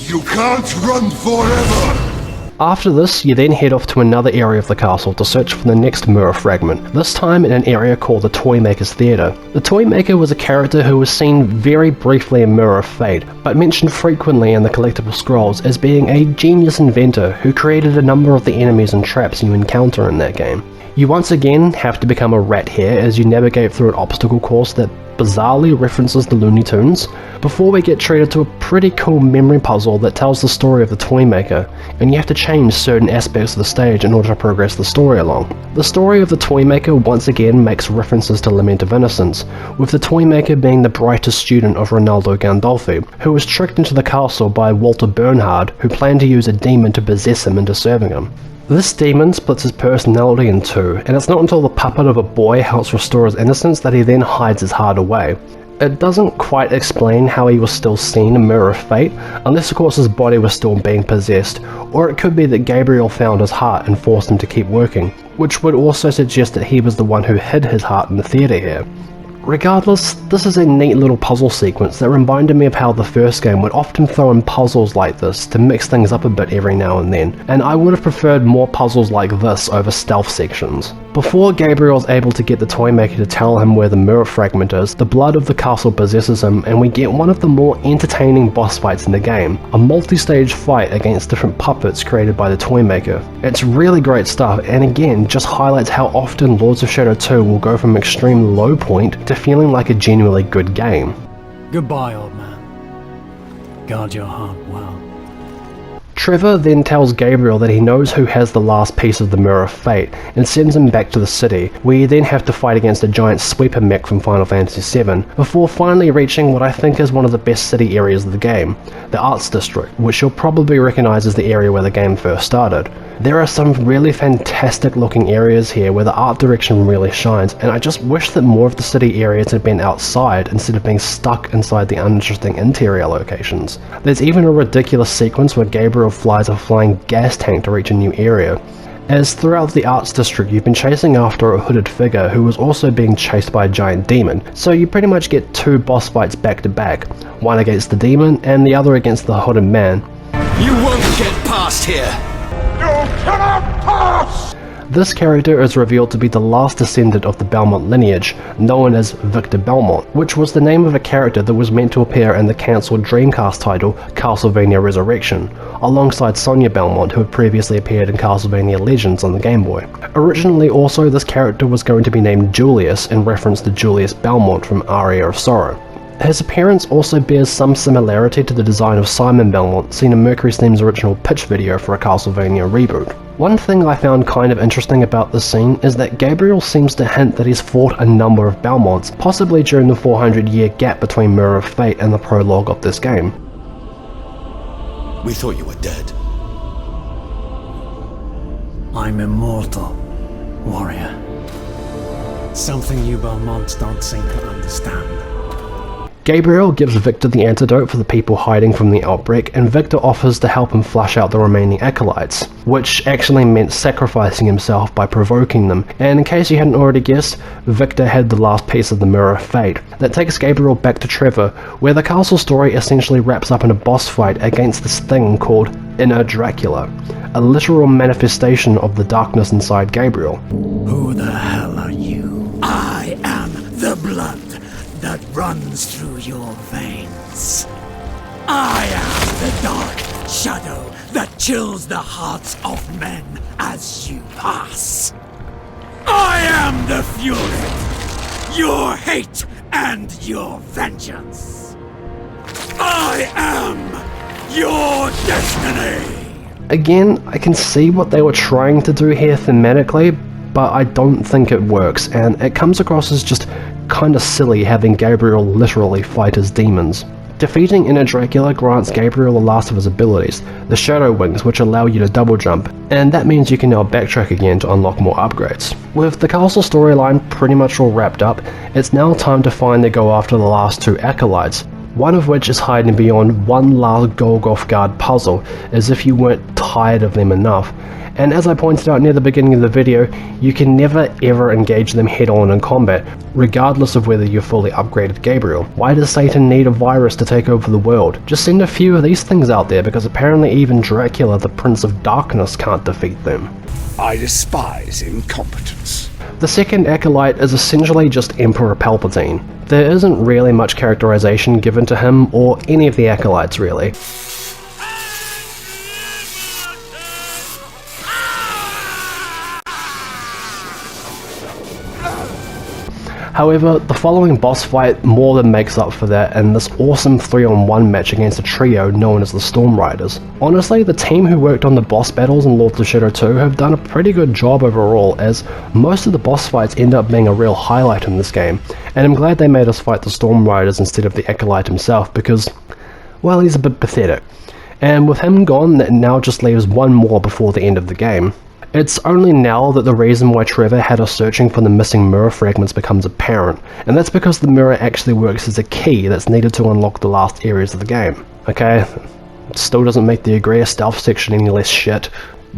You can't run forever! After this, you then head off to another area of the castle to search for the next mirror fragment, this time in an area called the Toymaker's Theatre. The Toymaker was a character who was seen very briefly in Mirror of Fate, but mentioned frequently in the collectible scrolls as being a genius inventor who created a number of the enemies and traps you encounter in that game. You once again have to become a rat here as you navigate through an obstacle course that bizarrely references the Looney Tunes, before we get treated to a pretty cool memory puzzle that tells the story of the Toymaker, and you have to change certain aspects of the stage in order to progress the story along. The story of the Toymaker once again makes references to Lament of Innocence, with the Toymaker being the brightest student of Ronaldo Gandolfi, who was tricked into the castle by Walter Bernhard, who planned to use a demon to possess him into serving him. This demon splits his personality in two, and it's not until the puppet of a boy helps restore his innocence that he then hides his heart away. It doesn't quite explain how he was still seen in Mirror of Fate, unless of course his body was still being possessed, or it could be that Gabriel found his heart and forced him to keep working, which would also suggest that he was the one who hid his heart in the theatre here. Regardless, this is a neat little puzzle sequence that reminded me of how the first game would often throw in puzzles like this to mix things up a bit every now and then, and I would have preferred more puzzles like this over stealth sections. Before Gabriel is able to get the Toymaker to tell him where the mirror fragment is, the blood of the castle possesses him and we get one of the more entertaining boss fights in the game, a multi-stage fight against different puppets created by the Toymaker. It's really great stuff and again just highlights how often Lords of Shadow 2 will go from extreme low point to feeling like a genuinely good game. Goodbye, old man. Guard your heart well. Trevor then tells Gabriel that he knows who has the last piece of the Mirror of Fate and sends him back to the city, where you then have to fight against a giant sweeper mech from Final Fantasy VII, before finally reaching what I think is one of the best city areas of the game, the Arts District, which you'll probably recognise as the area where the game first started. There are some really fantastic looking areas here where the art direction really shines, and I just wish that more of the city areas had been outside instead of being stuck inside the uninteresting interior locations. There's even a ridiculous sequence where Gabriel flies a flying gas tank to reach a new area, as throughout the Arts District you've been chasing after a hooded figure who was also being chased by a giant demon, so you pretty much get two boss fights back to back, one against the demon and the other against the hooded man. You won't get past here! This character is revealed to be the last descendant of the Belmont lineage, known as Victor Belmont, which was the name of a character that was meant to appear in the cancelled Dreamcast title Castlevania Resurrection, alongside Sonia Belmont, who had previously appeared in Castlevania Legends on the Game Boy. Originally also, this character was going to be named Julius in reference to Julius Belmont from Aria of Sorrow. His appearance also bears some similarity to the design of Simon Belmont seen in Mercury Steam's original pitch video for a Castlevania reboot. One thing I found kind of interesting about this scene is that Gabriel seems to hint that he's fought a number of Belmonts, possibly during the 400-year gap between Mirror of Fate and the prologue of this game. We thought you were dead. I'm immortal, warrior. Something you Belmonts don't seem to understand. Gabriel gives Victor the antidote for the people hiding from the outbreak, and Victor offers to help him flush out the remaining Acolytes, which actually meant sacrificing himself by provoking them, and in case you hadn't already guessed, Victor had the last piece of the Mirror of Fate. That takes Gabriel back to Trevor, where the castle story essentially wraps up in a boss fight against this thing called Inner Dracula, a literal manifestation of the darkness inside Gabriel. Who the hell are you? I am the blood that runs through your veins. I am the dark shadow that chills the hearts of men as you pass. I am the fury, your hate and your vengeance. I am your destiny. Again, I can see what they were trying to do here thematically, but I don't think it works, and it comes across as just kinda silly having Gabriel literally fight his demons. Defeating Inner Dracula grants Gabriel the last of his abilities, the Shadow Wings, which allow you to double jump, and that means you can now backtrack again to unlock more upgrades. With the castle storyline pretty much all wrapped up, it's now time to finally go after the last two Acolytes, one of which is hiding beyond one last Golgoth Guard puzzle, as if you weren't tired of them enough. And as I pointed out near the beginning of the video, you can never ever engage them head on in combat, regardless of whether you've fully upgraded Gabriel. Why does Satan need a virus to take over the world? Just send a few of these things out there, because apparently even Dracula, the Prince of Darkness, can't defeat them. I despise incompetence. The second Acolyte is essentially just Emperor Palpatine. There isn't really much characterization given to him, or any of the Acolytes really. However, the following boss fight more than makes up for that in this awesome 3-on-1 match against a trio known as the Storm Riders. Honestly, the team who worked on the boss battles in Lords of Shadow 2 have done a pretty good job overall, as most of the boss fights end up being a real highlight in this game, and I'm glad they made us fight the Storm Riders instead of the Acolyte himself because, well, he's a bit pathetic. And with him gone, that now just leaves one more before the end of the game. It's only now that the reason why Trevor had us searching for the missing mirror fragments becomes apparent, and that's because the mirror actually works as a key that's needed to unlock the last areas of the game. Okay, it still doesn't make the Agria stealth section any less shit.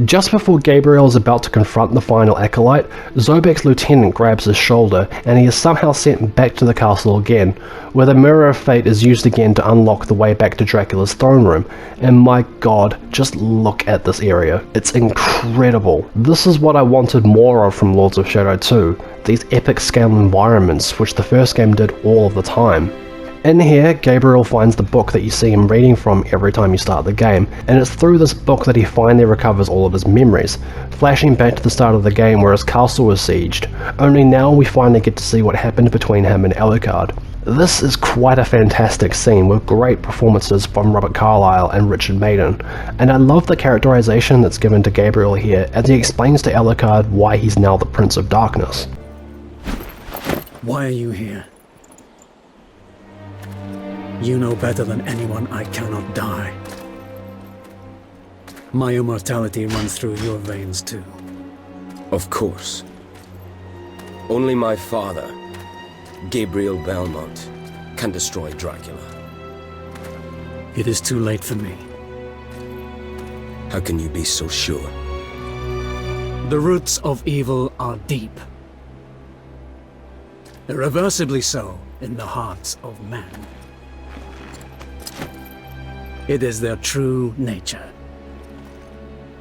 Just before Gabriel is about to confront the final Acolyte, Zobek's lieutenant grabs his shoulder, and he is somehow sent back to the castle again, where the Mirror of Fate is used again to unlock the way back to Dracula's throne room, and my god, just look at this area. It's incredible. This is what I wanted more of from Lords of Shadow 2, these epic scale environments which the first game did all of the time. In here, Gabriel finds the book that you see him reading from every time you start the game, and it's through this book that he finally recovers all of his memories, flashing back to the start of the game where his castle was sieged, only now we finally get to see what happened between him and Alucard. This is quite a fantastic scene with great performances from Robert Carlyle and Richard Madden, and I love the characterization that's given to Gabriel here as he explains to Alucard why he's now the Prince of Darkness. Why are you here? You know better than anyone I cannot die. My immortality runs through your veins too. Of course. Only my father, Gabriel Belmont, can destroy Dracula. It is too late for me. How can you be so sure? The roots of evil are deep. Irreversibly so in the hearts of men. It is their true nature,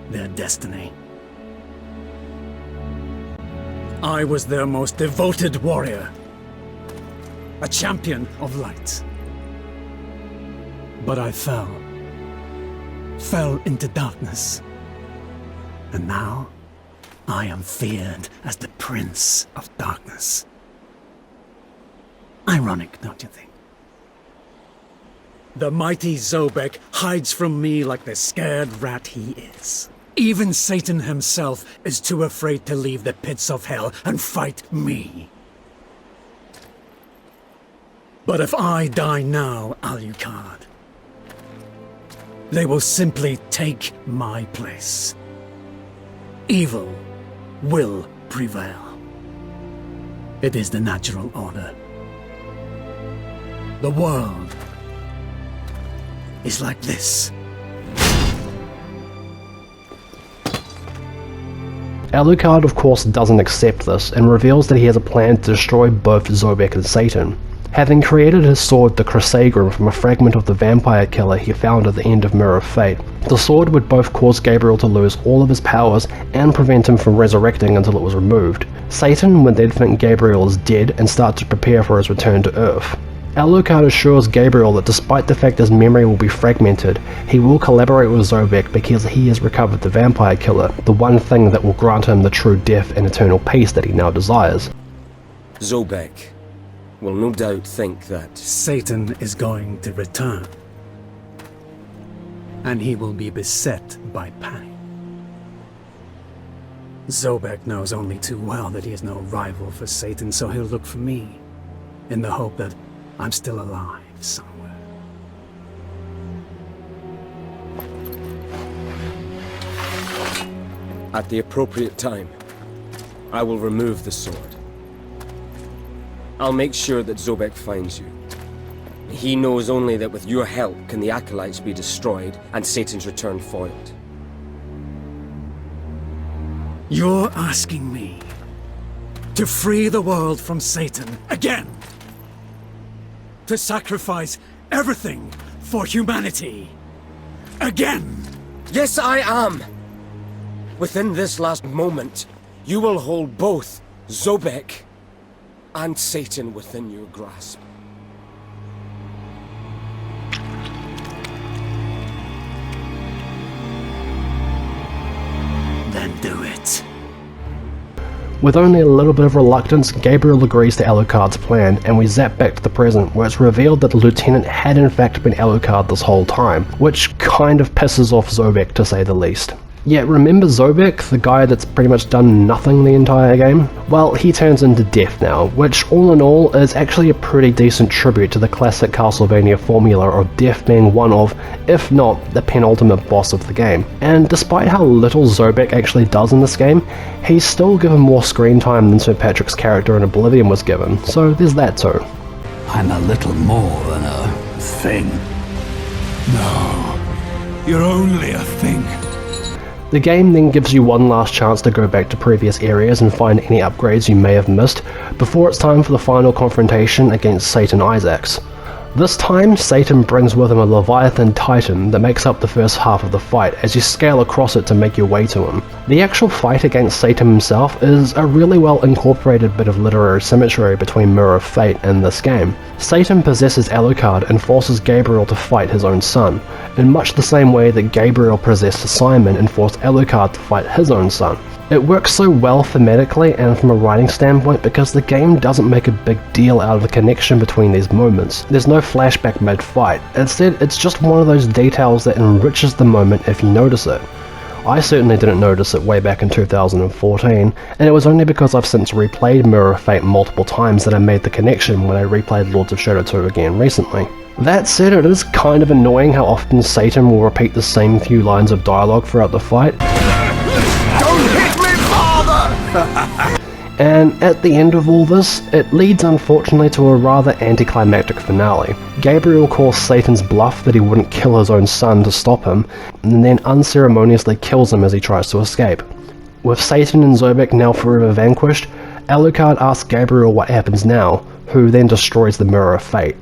their destiny. I was their most devoted warrior, a champion of light. But I fell into darkness. And now, I am feared as the Prince of Darkness. Ironic, don't you think? The mighty Zobek hides from me like the scared rat he is. Even Satan himself is too afraid to leave the pits of hell and fight me. But if I die now, Alucard, they will simply take my place. Evil will prevail. It is the natural order. The world is like this. Alucard of course doesn't accept this and reveals that he has a plan to destroy both Zobek and Satan. Having created his sword the Crusagram from a fragment of the vampire killer he found at the end of Mirror of Fate, the sword would both cause Gabriel to lose all of his powers and prevent him from resurrecting until it was removed. Satan would then think Gabriel is dead and start to prepare for his return to Earth. Alucard assures Gabriel that despite the fact his memory will be fragmented, he will collaborate with Zobek because he has recovered the vampire killer, the one thing that will grant him the true death and eternal peace that he now desires. Zobek will no doubt think that Satan is going to return, and he will be beset by panic. Zobek knows only too well that he is no rival for Satan, so he'll look for me, in the hope that I'm still alive somewhere. at the appropriate time, I will remove the sword. I'll make sure that Zobek finds you. He knows only that with your help can the Acolytes be destroyed and Satan's return foiled. You're asking me to free the world from Satan again? To sacrifice everything for humanity again? Yes, I am! Within this last moment, you will hold both Zobek and Satan within your grasp. Then do it. With only a little bit of reluctance, Gabriel agrees to Alucard's plan, and we zap back to the present, where it's revealed that the Lieutenant had in fact been Alucard this whole time, which kind of pisses off Zobek to say the least. Yeah, remember Zobek, the guy that's pretty much done nothing the entire game? Well, he turns into Death now, which all in all is actually a pretty decent tribute to the classic Castlevania formula of Death being one of, if not the penultimate boss of the game. And despite how little Zobek actually does in this game, he's still given more screen time than Sir Patrick's character in Oblivion was given, so there's that too. I'm a little more than a thing. No, you're only a thing. The game then gives you one last chance to go back to previous areas and find any upgrades you may have missed, before it's time for the final confrontation against Satan Isaacs. This time, Satan brings with him a Leviathan Titan that makes up the first half of the fight as you scale across it to make your way to him. The actual fight against Satan himself is a really well incorporated bit of literary symmetry between Mirror of Fate and this game. Satan possesses Alucard and forces Gabriel to fight his own son, in much the same way that Gabriel possessed Simon and forced Alucard to fight his own son. It works so well thematically and from a writing standpoint because the game doesn't make a big deal out of the connection between these moments. There's no flashback mid-fight. Instead, it's just one of those details that enriches the moment if you notice it. I certainly didn't notice it way back in 2014, and it was only because I've since replayed Mirror of Fate multiple times that I made the connection when I replayed Lords of Shadow 2 again recently. That said, it is kind of annoying how often Satan will repeat the same few lines of dialogue throughout the fight. And at the end of all this, it leads unfortunately to a rather anticlimactic finale. Gabriel calls Satan's bluff that he wouldn't kill his own son to stop him, and then unceremoniously kills him as he tries to escape. With Satan and Zobek now forever vanquished, Alucard asks Gabriel what happens now, who then destroys the Mirror of Fate.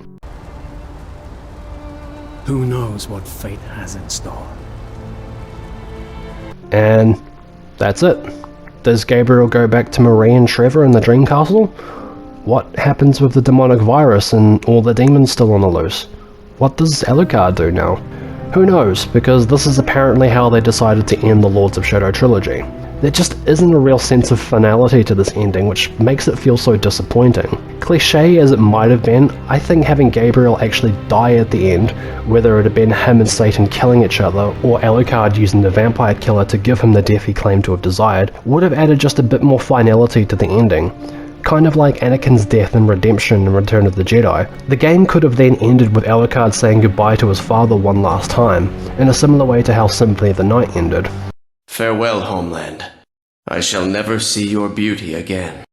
Who knows what fate has in store? And that's it. Does Gabriel go back to Marie and Trevor in the Dream Castle? What happens with the demonic virus and all the demons still on the loose? What does Alucard do now? Who knows, because this is apparently how they decided to end the Lords of Shadow trilogy. There just isn't a real sense of finality to this ending, which makes it feel so disappointing. Cliché as it might have been, I think having Gabriel actually die at the end, whether it had been him and Satan killing each other, or Alucard using the vampire killer to give him the death he claimed to have desired, would have added just a bit more finality to the ending. Kind of like Anakin's death in Redemption and Return of the Jedi. The game could have then ended with Alucard saying goodbye to his father one last time, in a similar way to how Symphony of the Night ended. Farewell, homeland. I shall never see your beauty again.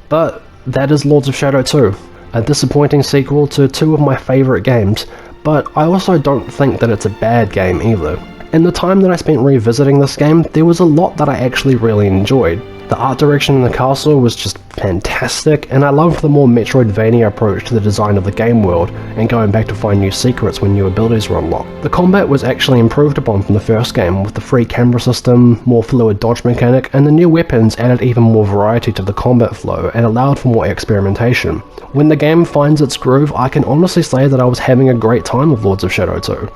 But that is Lords of Shadow 2, a disappointing sequel to two of my favourite games, but I also don't think that it's a bad game either. In the time that I spent revisiting this game, there was a lot that I actually really enjoyed. The art direction in the castle was just fantastic, and I loved the more Metroidvania approach to the design of the game world, and going back to find new secrets when new abilities were unlocked. The combat was actually improved upon from the first game, with the free camera system, more fluid dodge mechanic, and the new weapons added even more variety to the combat flow and allowed for more experimentation. When the game finds its groove, I can honestly say that I was having a great time with Lords of Shadow 2.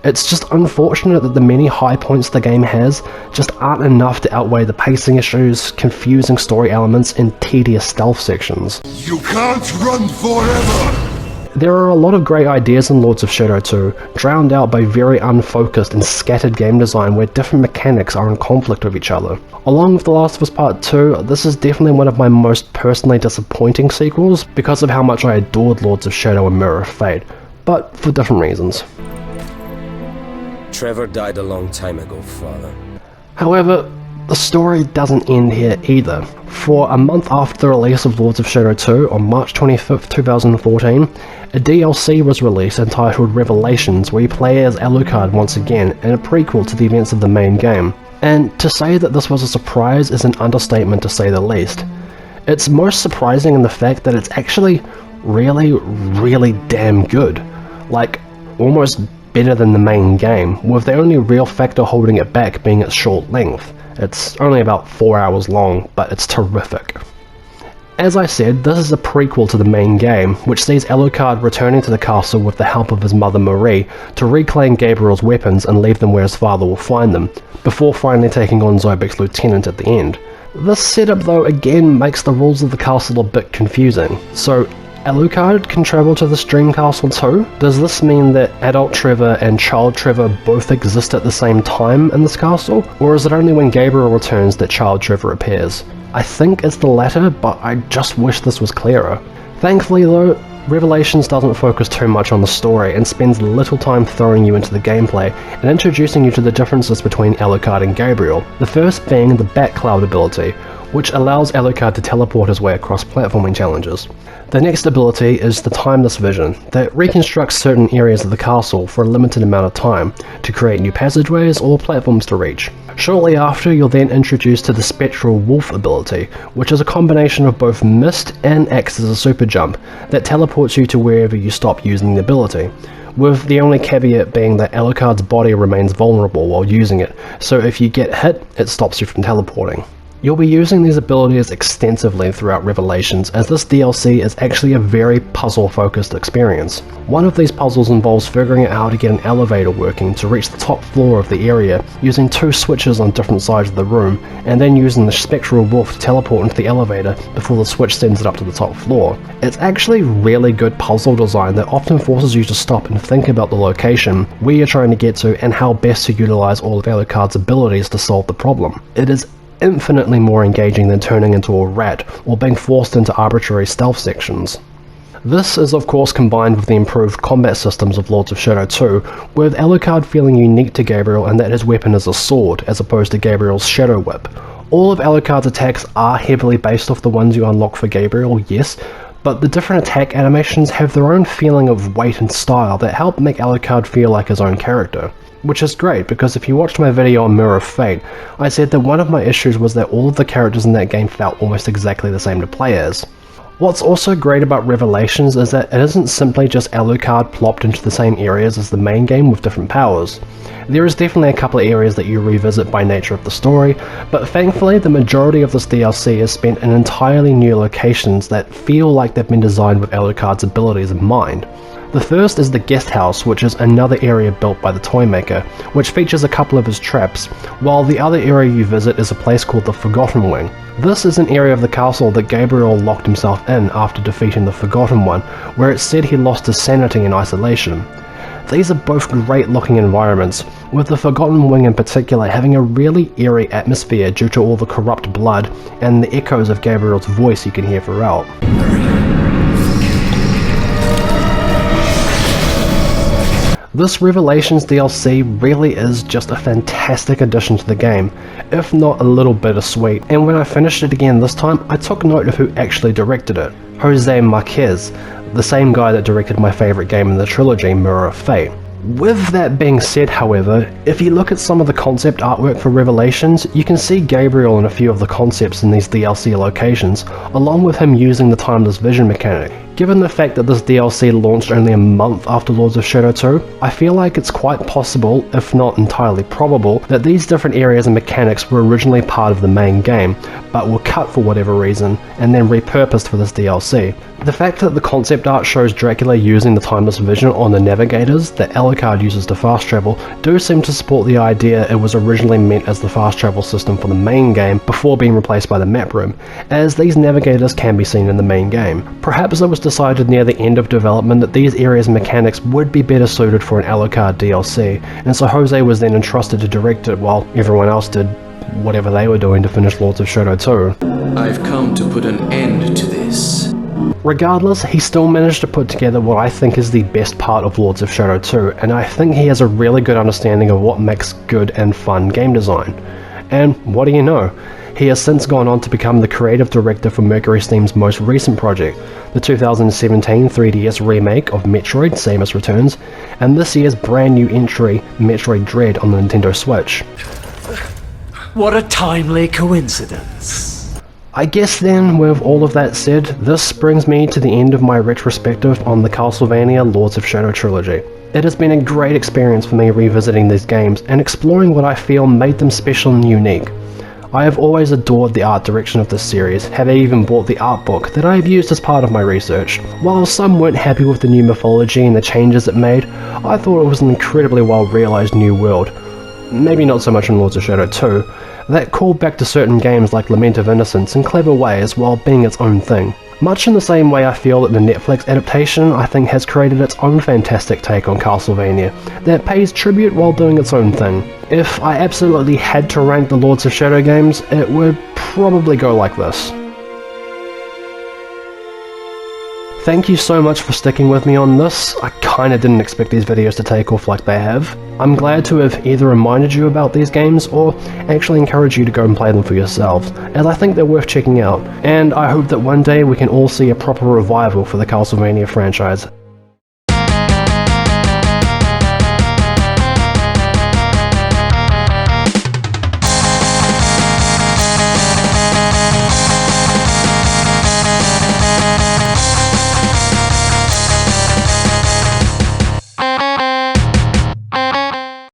It's just unfortunate that the many high points the game has just aren't enough to outweigh the pacing issues, confusing story elements, and tedious stealth sections. You can't run forever! There are a lot of great ideas in Lords of Shadow 2, drowned out by very unfocused and scattered game design where different mechanics are in conflict with each other. Along with The Last of Us Part 2, this is definitely one of my most personally disappointing sequels because of how much I adored Lords of Shadow and Mirror of Fate, but for different reasons. Trevor died a long time ago, Father. However, the story doesn't end here either. For a month after the release of Lords of Shadow 2 on March 25th, 2014, a DLC was released entitled Revelations, where you play as Alucard once again, in a prequel to the events of the main game. And to say that this was a surprise is an understatement to say the least. It's most surprising in the fact that it's actually really damn good. Like, almost better than the main game, with the only real factor holding it back being its short length. It's only about 4 hours long, but it's terrific. As I said, this is a prequel to the main game, which sees Alucard returning to the castle with the help of his mother Marie to reclaim Gabriel's weapons and leave them where his father will find them, before finally taking on Zobek's lieutenant at the end. This setup though again makes the rules of the castle a bit confusing. So Alucard can travel to this dream castle too? Does this mean that adult Trevor and child Trevor both exist at the same time in this castle? Or is it only when Gabriel returns that child Trevor appears? I think it's the latter, but I just wish this was clearer. Thankfully though, Revelations doesn't focus too much on the story and spends little time throwing you into the gameplay and introducing you to the differences between Alucard and Gabriel, the first being the Bat Cloud ability, which allows Alucard to teleport his way across platforming challenges. The next ability is the Timeless Vision, that reconstructs certain areas of the castle for a limited amount of time to create new passageways or platforms to reach. Shortly after, you're then introduced to the Spectral Wolf ability, which is a combination of both mist and acts as a super jump that teleports you to wherever you stop using the ability, with the only caveat being that Alucard's body remains vulnerable while using it, so if you get hit, it stops you from teleporting. You'll be using these abilities extensively throughout Revelations, as this DLC is actually a very puzzle-focused experience. One of these puzzles involves figuring out how to get an elevator working to reach the top floor of the area, using 2 switches on different sides of the room, and then using the Spectral Wolf to teleport into the elevator before the switch sends it up to the top floor. It's actually really good puzzle design that often forces you to stop and think about the location, where you're trying to get to, and how best to utilize all of Alucard's abilities to solve the problem. It is infinitely more engaging than turning into a rat or being forced into arbitrary stealth sections. This is of course combined with the improved combat systems of Lords of Shadow 2, with Alucard feeling unique to Gabriel in that his weapon is a sword as opposed to Gabriel's Shadow Whip. All of Alucard's attacks are heavily based off the ones you unlock for Gabriel, yes, but the different attack animations have their own feeling of weight and style that help make Alucard feel like his own character. Which is great, because if you watched my video on Mirror of Fate, I said that one of my issues was that all of the characters in that game felt almost exactly the same to play as. What's also great about Revelations is that it isn't simply just Alucard plopped into the same areas as the main game with different powers. There is definitely a couple of areas that you revisit by nature of the story, but thankfully the majority of this DLC is spent in entirely new locations that feel like they've been designed with Alucard's abilities in mind. The first is the Guest House, which is another area built by the Toymaker, which features a couple of his traps, while the other area you visit is a place called the Forgotten Wing. This is an area of the castle that Gabriel locked himself in after defeating the Forgotten One, where it's said he lost his sanity in isolation. These are both great looking environments, with the Forgotten Wing in particular having a really eerie atmosphere due to all the corrupt blood and the echoes of Gabriel's voice you can hear throughout. This Revelations DLC really is just a fantastic addition to the game, if not a little bittersweet, and when I finished it again this time, I took note of who actually directed it. Jose Marquez, the same guy that directed my favourite game in the trilogy, Mirror of Fate. With that being said, however, if you look at some of the concept artwork for Revelations, you can see Gabriel in a few of the concepts in these DLC locations, along with him using the Timeless Vision mechanic. Given the fact that this DLC launched only a month after Lords of Shadow 2, I feel like it's quite possible, if not entirely probable, that these different areas and mechanics were originally part of the main game, but were cut for whatever reason, and then repurposed for this DLC. The fact that the concept art shows Dracula using the Timeless Vision on the navigators that Alucard uses to fast travel do seem to support the idea it was originally meant as the fast travel system for the main game before being replaced by the map room, as these navigators can be seen in the main game. Perhaps it was decided near the end of development that these areas and mechanics would be better suited for an Alucard DLC, and so Jose was then entrusted to direct it while everyone else did whatever they were doing to finish Lords of Shadow 2. I've come to put an end to this. Regardless, he still managed to put together what I think is the best part of Lords of Shadow 2, and I think he has a really good understanding of what makes good and fun game design. And what do you know? He has since gone on to become the creative director for Mercury Steam's most recent project, the 2017 3DS remake of Metroid Samus Returns, and this year's brand new entry, Metroid Dread on the Nintendo Switch. What a timely coincidence. I guess then, with all of that said, this brings me to the end of my retrospective on the Castlevania Lords of Shadow trilogy. It has been a great experience for me revisiting these games and exploring what I feel made them special and unique. I have always adored the art direction of this series, having even bought the art book that I have used as part of my research. While some weren't happy with the new mythology and the changes it made, I thought it was an incredibly well realised new world. Maybe not so much in Lords of Shadow 2, that called back to certain games like Lament of Innocence in clever ways while being its own thing. Much in the same way I feel that the Netflix adaptation I think has created its own fantastic take on Castlevania, that pays tribute while doing its own thing. If I absolutely had to rank the Lords of Shadow games, it would probably go like this. thank you so much for sticking with me on this. I kinda didn't expect these videos to take off like they have. I'm glad to have either reminded you about these games or actually encouraged you to go and play them for yourselves, as I think they're worth checking out, and I hope that one day we can all see a proper revival for the Castlevania franchise.